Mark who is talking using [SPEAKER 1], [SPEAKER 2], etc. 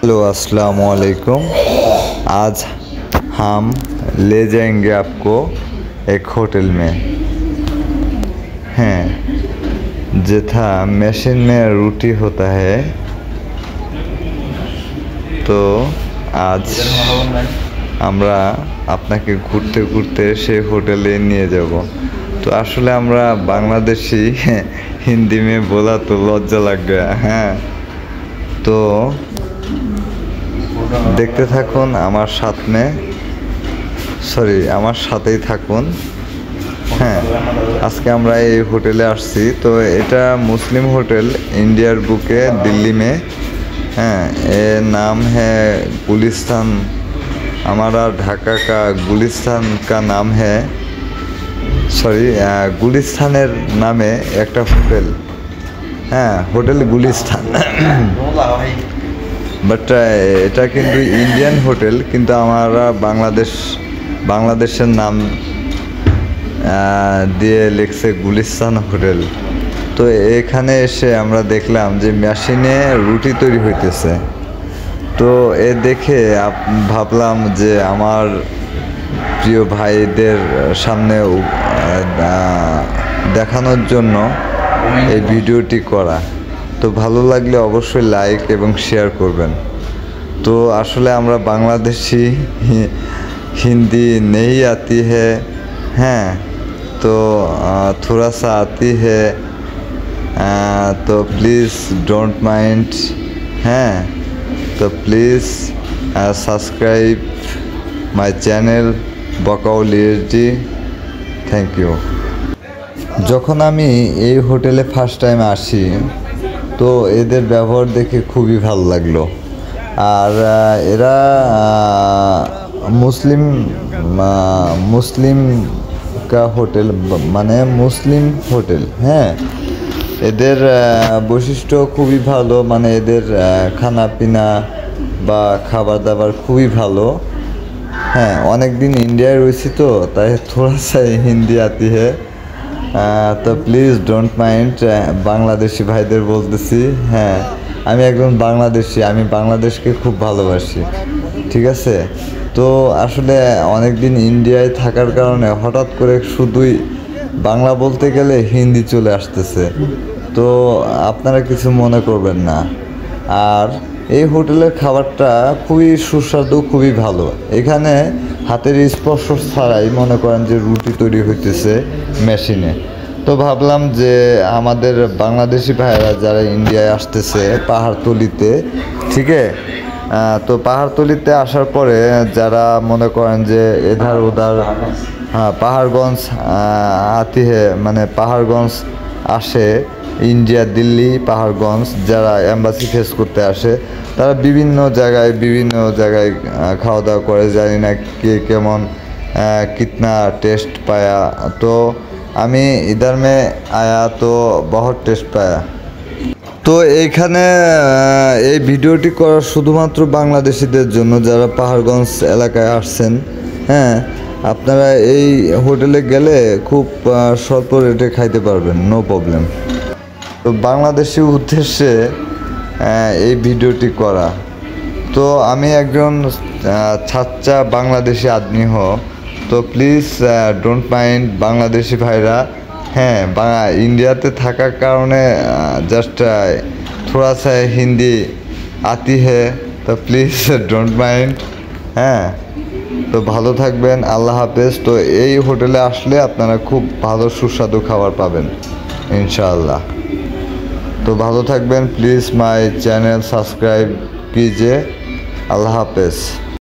[SPEAKER 1] Hello अस्सलाम वालेकुम। आज हम ले जाएंगे आपको एक होटल में हैं जथा मशीन में रोटी होता है। तो आज আমরা আপনাকে ঘুরতে ঘুরতে সেই হোটেলে নিয়ে যাব। তো আসলে আমরা বাংলাদেশি, হিন্দি में बोला तो লজ্জা लग गया। হ্যাঁ, তো দেখতে থাকুন আমার সাথেই থাকুন। হ্যাঁ, আজকে আমরা এই হোটেলে আসছি। তো এটা মুসলিম होटल इंडिया बुके दिल्ली में। हाँ, ये नाम है गुलिस्तान। हमारा ढाका का गुलिस्तान का नाम है, गुलिस्तानेर नामे एक होटेल। हाँ, होटेल गुलिस्तान बट এটা কিন্তু ইন্ডিয়ান হোটেল, কিন্তু আমরা বাংলাদেশের নাম দিয়ে লিখছে গুলিস্তান হোটেল। তো এখানে এসে আমরা দেখলাম যে মেশিনে রুটি তৈরি হইতেছে। তো এ দেখে ভাবলাম যে আমার প্রিয় ভাইদের সামনে দেখানোর জন্য এই ভিডিওটি করা। তো ভালো লাগলে অবশ্যই লাইক এবং শেয়ার করবেন। তো আসলে আমরা বাংলাদেশি, हिंदी नहीं आती है। हैं तो थोड़ा सा आती है, तो प्लीज़ डोंट माइंड। हैं तो प्लीज़ सब्सक्राइब माय चैनल बकाउलियरजी। Thank you. যখন আমি এই হোটেলে ফার্স্ট টাইম আসি, তো এদের ব্যবহার দেখে খুবই ভালো লাগলো। আর এরা মুসলিম কা হোটেল, মানে মুসলিম হোটেল। হ্যাঁ, এদের বৈশিষ্ট্য খুবই ভালো, মানে এদের খানা পিনা বা খাবার দাবার খুবই ভালো। হ্যাঁ, অনেক দিন ইন্ডিয়ায় রয়েছি, তো তাই থোড়া সা হিন্দি আতি হে। তো প্লিজ ডোন্ট মাইন্ড, বাংলাদেশি ভাইদের বলতেছি। হ্যাঁ, আমি একজন বাংলাদেশি, আমি বাংলাদেশকে খুব ভালোবাসি। ঠিক আছে। তো আসলে অনেক দিন ইন্ডিয়ায় থাকার কারণে হঠাৎ করে শুধুই বাংলা বলতে গেলে হিন্দি চলে আসতেছে। তো আপনারা কিছু মনে করবেন না। আর এই হোটেলের খাবারটা খুবই সুস্বাদু, খুবই ভালো। এখানে হাতের স্পর্শ ছাড়াই মনে করেন যে রুটি তৈরি হইতেছে মেশিনে। তো ভাবলাম যে আমাদের বাংলাদেশি ভাইয়েরা যারা ইন্ডিয়ায় আসতেছে পাহাড়তলিতে, ঠিক আছে, তো পাহাড়তলিতে আসার পরে যারা মনে করেন যে এধার ওধার, হ্যাঁ, পাহাড়গঞ্জ আতি হে, মানে পাহাড়গঞ্জ আসে, ইন্ডিয়া দিল্লি পাহাড়গঞ্জ যারা এম্বাসি ফেস করতে আসে, তারা বিভিন্ন জায়গায় খাওয়া দাওয়া করে। জানি না কে কেমন কিতনা টেস্ট পায়া। তো আমি ইধার মে আয়া তো বহুত টেস্ট পায়া। তো এইখানে এই ভিডিওটি করা শুধুমাত্র বাংলাদেশিদের জন্য যারা পাহাড়গঞ্জ এলাকায় আসছেন। হ্যাঁ, আপনারা এই হোটেলে গেলে খুব স্বল্প রেটে খাইতে পারবেন, নো প্রবলেম। তো বাংলাদেশি উদ্দেশ্যে এই ভিডিওটি করা। তো আমি একজন ছাচ্চা বাংলাদেশি আদমি তো প্লিজ ডোন্ট মাইন্ড বাংলাদেশি ভাইরা। হ্যাঁ, ইন্ডিয়াতে থাকার কারণে জাস্ট থোড়া সা হিন্দি আতি হে, তো প্লিজ ডোন্ট মাইন্ড। হ্যাঁ, তো ভালো থাকবেন, আল্লাহ হাফেজ। তো এই হোটেলে আসলে আপনারা খুব ভালো সুস্বাদু খাবার পাবেন ইনশাআল্লাহ। तो ভালো থাকবেন। প্লিজ মাই চ্যানেল সাবস্ক্রাইব कीजिए। আল্লাহ হাফেজ।